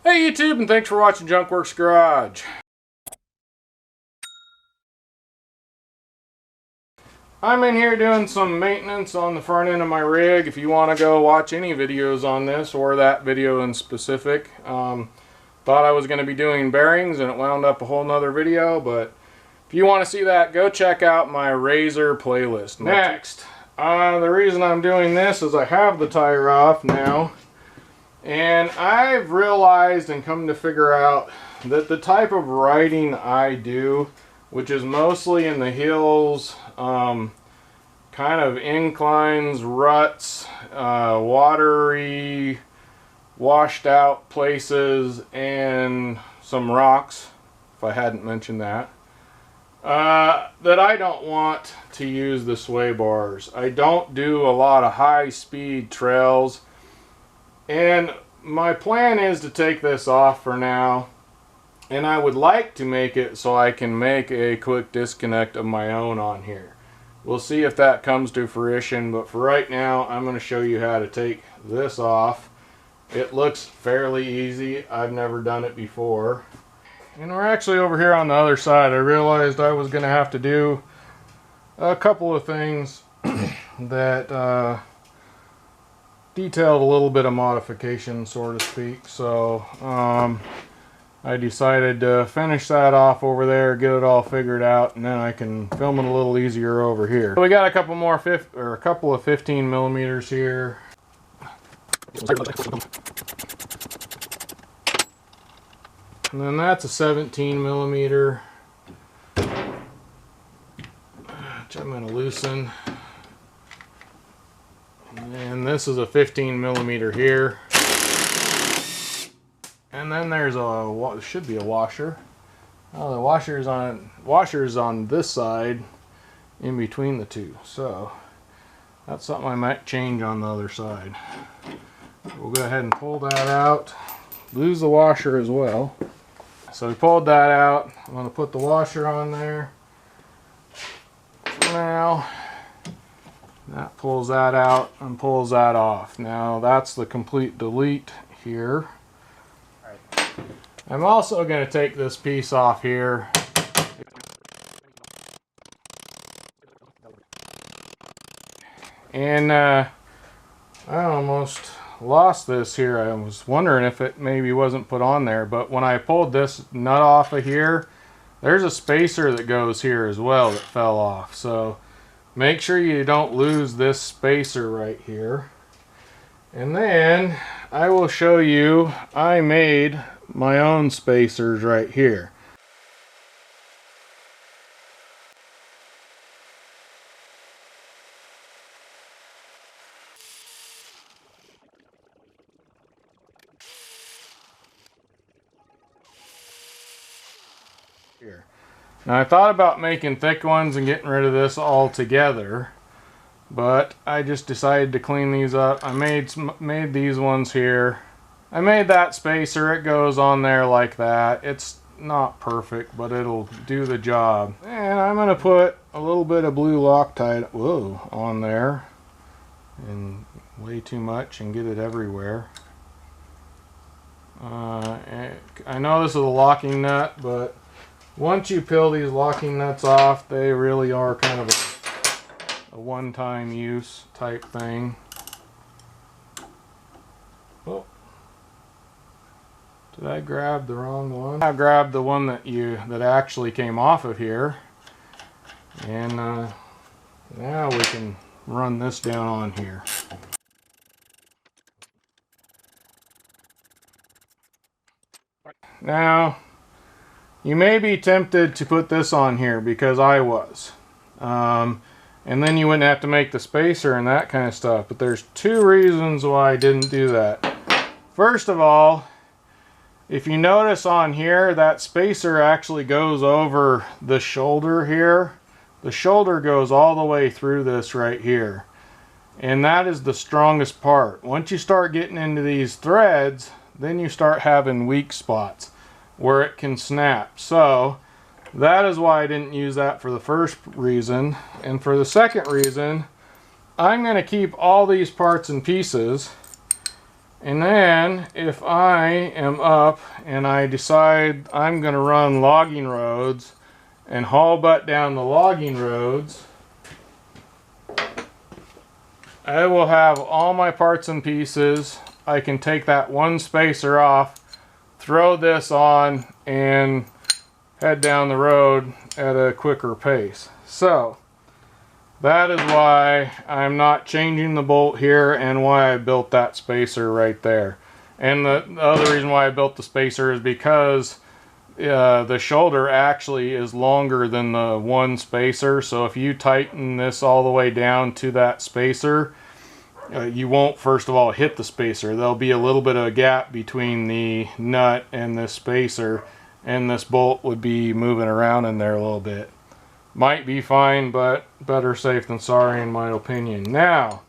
Hey YouTube, and thanks for watching Junkworks Garage. I'm in here doing some maintenance on the front end of my rig. If you want to go watch any videos on this or that video in specific, thought I was going to be doing bearings and it wound up a whole nother video, but if you want to see that, go check out my Razor playlist. Next, the reason I'm doing this is I have the tire off now. And I've realized and come to figure out that the type of riding I do, which is mostly in the hills, kind of inclines, ruts, watery, washed out places, and some rocks, if I hadn't mentioned that, that I don't want to use the sway bars. I don't do a lot of high-speed trails. And my plan is to take this off for now, and I would like to make it so I can make a quick disconnect of my own on here. We'll see if that comes to fruition, but for right now I'm going to show you how to take this off. It looks fairly easy. I've never done it before. And we're actually over here on the other side. I realized I was going to have to do a couple of things that detailed a little bit of modification, so to speak. So I decided to finish that off over there, get it all figured out, and then I can film it a little easier over here. So we got a couple more a couple of 15 millimeters here. And then that's a 17 millimeter, which I'm going to loosen. And this is a 15 millimeter here. And then there's a, should be a washer. Oh, the washer's on this side in between the two. So that's something I might change on the other side. We'll go ahead and pull that out. Lose the washer as well. So we pulled that out. I'm going to put the washer on there. Now that pulls that out and pulls that off. Now that's the complete delete here. I'm also going to take this piece off here. And I almost lost this here. I was wondering if it maybe wasn't put on there, but when I pulled this nut off of here, there's a spacer that goes here as well that fell off. So make sure you don't lose this spacer right here. And then I will show you, I made my own spacers right here. Here. Now I thought about making thick ones and getting rid of this all together, but I just decided to clean these up. I made these ones here. I made that spacer. It goes on there like that. It's not perfect, but it'll do the job. And I'm going to put a little bit of blue Loctite on there, and way too much and get it everywhere. I know this is a locking nut, but once you peel these locking nuts off, they really are kind of a one-time use type thing. Oh, did I grab the wrong one? I grabbed the one that actually came off of here, and now we can run this down on here. Now, you may be tempted to put this on here, because I was. And then you wouldn't have to make the spacer and that kind of stuff. But there's two reasons why I didn't do that. First of all, if you notice on here, that spacer actually goes over the shoulder here. The shoulder goes all the way through this right here. And that is the strongest part. Once you start getting into these threads, then you start having weak spots where it can snap. So that is why I didn't use that for the first reason. And for the second reason, I'm going to keep all these parts and pieces, And then if I am up and I decide I'm going to run logging roads and haul butt down the logging roads, I will have all my parts and pieces. I can take that one spacer off, throw this on, and head down the road at a quicker pace. So that is why I'm not changing the bolt here and why I built that spacer right there. And the other reason why I built the spacer is because the shoulder actually is longer than the one spacer. So if you tighten this all the way down to that spacer, you won't first of all hit the spacer. There'll be a little bit of a gap between the nut and this spacer, and this bolt would be moving around in there a little bit. Might be fine, but better safe than sorry in my opinion. Now,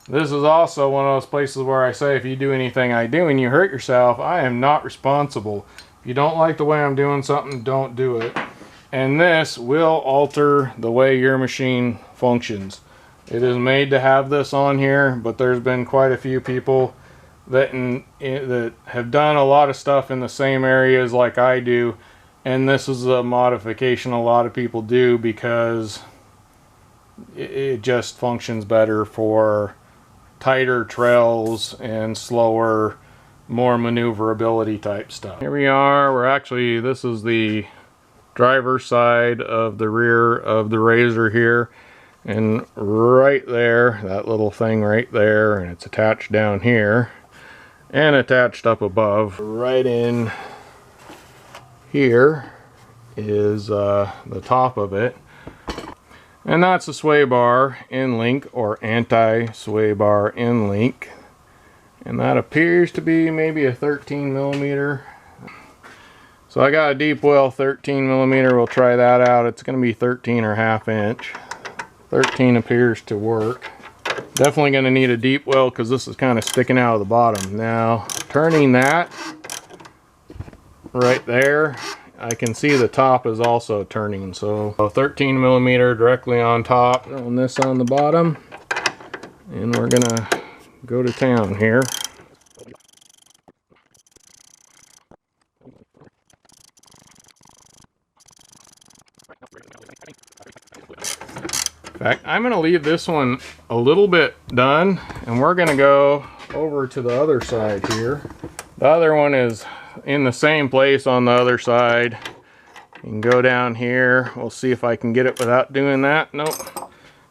this is also one of those places where I say if you do anything I do and you hurt yourself, I am not responsible. If you don't like the way I'm doing something, don't do it. And this will alter the way your machine functions. It is made to have this on here, but there's been quite a few people that have done a lot of stuff in the same areas like I do, and this is a modification a lot of people do because it just functions better for tighter trails and slower, more maneuverability type stuff. Here we are. This is the driver's side of the rear of the RZR here. And right there, that little thing right there, and it's attached down here and attached up above. Right in here is the top of it, and that's a sway bar in link or anti-sway bar in link, and that appears to be maybe a 13 millimeter. So I got a deep well 13 millimeter. We'll try that out. It's going to be 13 or ½ inch. 13 appears to work. Definitely going to need a deep well because this is kind of sticking out of the bottom. Now, turning that right there, I can see the top is also turning. So 13 millimeter directly on top, and this on the bottom, and we're going to go to town here. In fact, I'm going to leave this one a little bit done, and we're going to go over to the other side here. The other one is in the same place on the other side. You can go down here. We'll see if I can get it without doing that. Nope.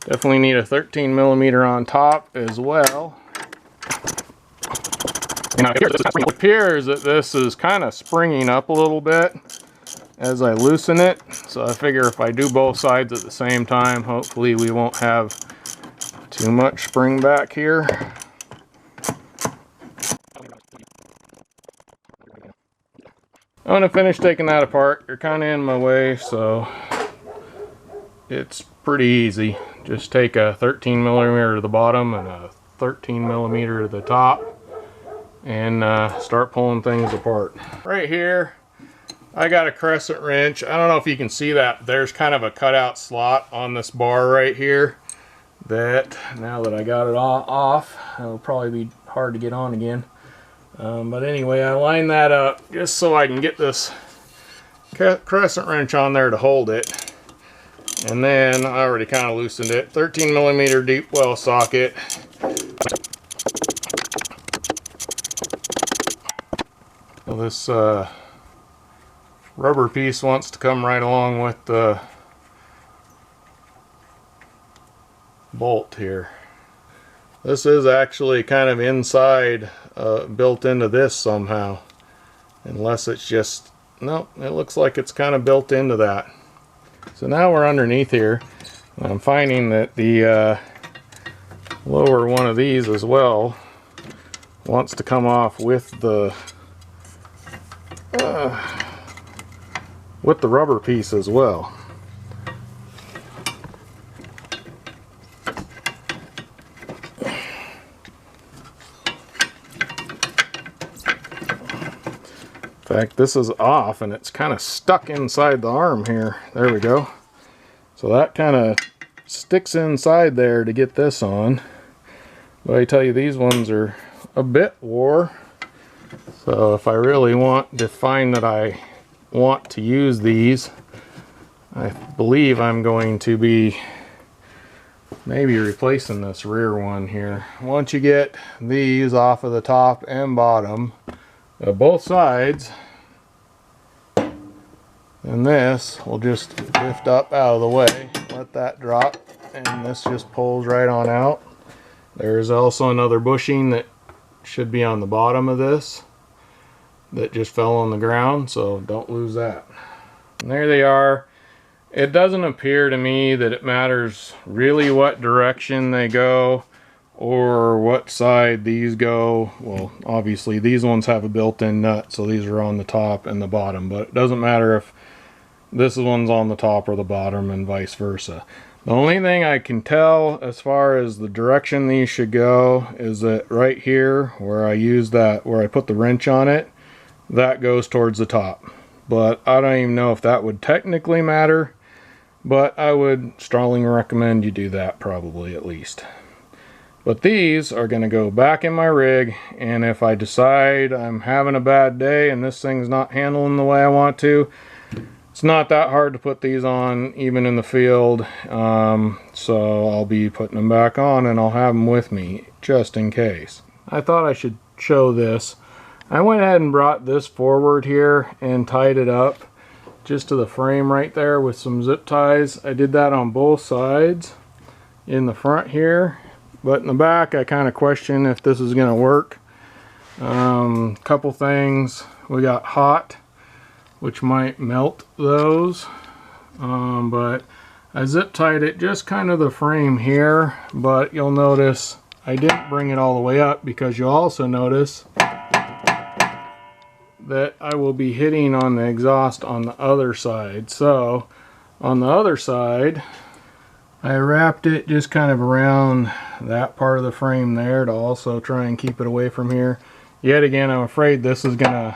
Definitely need a 13 millimeter on top as well. Now, it appears that this is kind of springing up a little bit as I loosen it, so I figure if I do both sides at the same time, hopefully we won't have too much spring back here. I'm going to finish taking that apart. You're kind of in my way, so it's pretty easy. Just take a 13 millimeter to the bottom and a 13 millimeter to the top, and start pulling things apart. Right here, I got a crescent wrench. I don't know if you can see that. There's kind of a cutout slot on this bar right here that, now that I got it off, it'll probably be hard to get on again. But anyway, I line that up just so I can get this crescent wrench on there to hold it. And then I already kind of loosened it. 13 millimeter deep well socket. So this rubber piece wants to come right along with the bolt here. This is actually kind of inside, built into this somehow, unless it's just, no, it looks like it's kind of built into that. So now we're underneath here. I'm finding that the lower one of these as well wants to come off with the rubber piece as well. In fact, this is off and it's kind of stuck inside the arm here. There we go. So that kind of sticks inside there to get this on. But I tell you, these ones are a bit wore. So if I really want to find that I want to use these, I believe I'm going to be maybe replacing this rear one here. Once you get these off of the top and bottom of both sides, and this will just lift up out of the way, let that drop, and this just pulls right on out. There's also another bushing that should be on the bottom of this that just fell on the ground, so don't lose that. And there they are. It doesn't appear to me that it matters really what direction they go or what side these go. Well, obviously these ones have a built-in nut, so these are on the top and the bottom, but it doesn't matter if this one's on the top or the bottom and vice versa. The only thing I can tell as far as the direction these should go is that right here where I use that, where I put the wrench on it, that goes towards the top. But I don't even know if that would technically matter. But I would strongly recommend you do that, probably at least. But these are going to go back in my rig, and if I decide I'm having a bad day and this thing's not handling the way I want to, it's not that hard to put these on even in the field. So I'll be putting them back on, and I'll have them with me just in case. I thought I should show this. I went ahead and brought this forward here and tied it up just to the frame right there with some zip ties. I did that on both sides in the front here, but in the back I kind of question if this is going to work. Couple things. We got hot, which might melt those, but I zip tied it just kind of the frame here, but you'll notice I didn't bring it all the way up because you'll also notice that I will be hitting on the exhaust on the other side. So on the other side I wrapped it just kind of around that part of the frame there to also try and keep it away from here. Yet again, I'm afraid this is gonna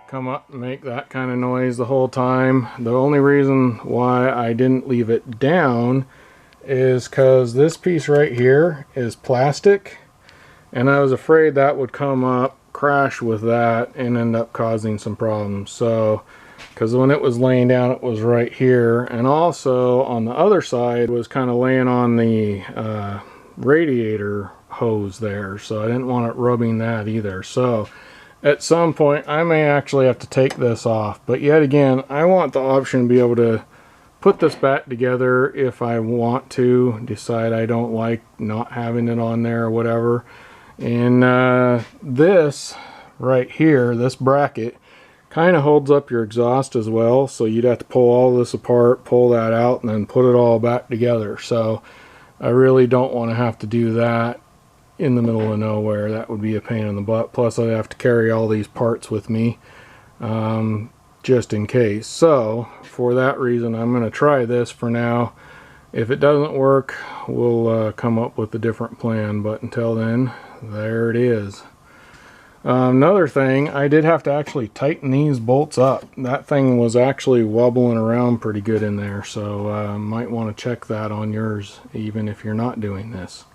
come up and make that kind of noise the whole time. The only reason why I didn't leave it down is because this piece right here is plastic, and I was afraid that would come up, crash with that, and end up causing some problems. So because when it was laying down, it was right here, and also on the other side was kind of laying on the radiator hose there, so I didn't want it rubbing that either. So at some point I may actually have to take this off, but yet again, I want the option to be able to put this back together if I want to decide I don't like not having it on there or whatever. And this right here, this bracket, kind of holds up your exhaust as well, so you'd have to pull all this apart, pull that out, and then put it all back together. So I really don't want to have to do that in the middle of nowhere. That would be a pain in the butt. Plus I'd have to carry all these parts with me just in case. So for that reason, I'm going to try this for now. If it doesn't work, we'll come up with a different plan, but until then, there it is. Another thing, I did have to actually tighten these bolts up. That thing was actually wobbling around pretty good in there, so might want to check that on yours even if you're not doing this.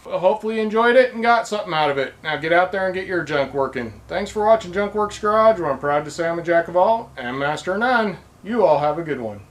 Well, hopefully you enjoyed it and got something out of it. Now get out there and get your junk working. Thanks for watching Junk Works Garage, where I'm proud to say I'm a jack of all and master of none. You all have a good one.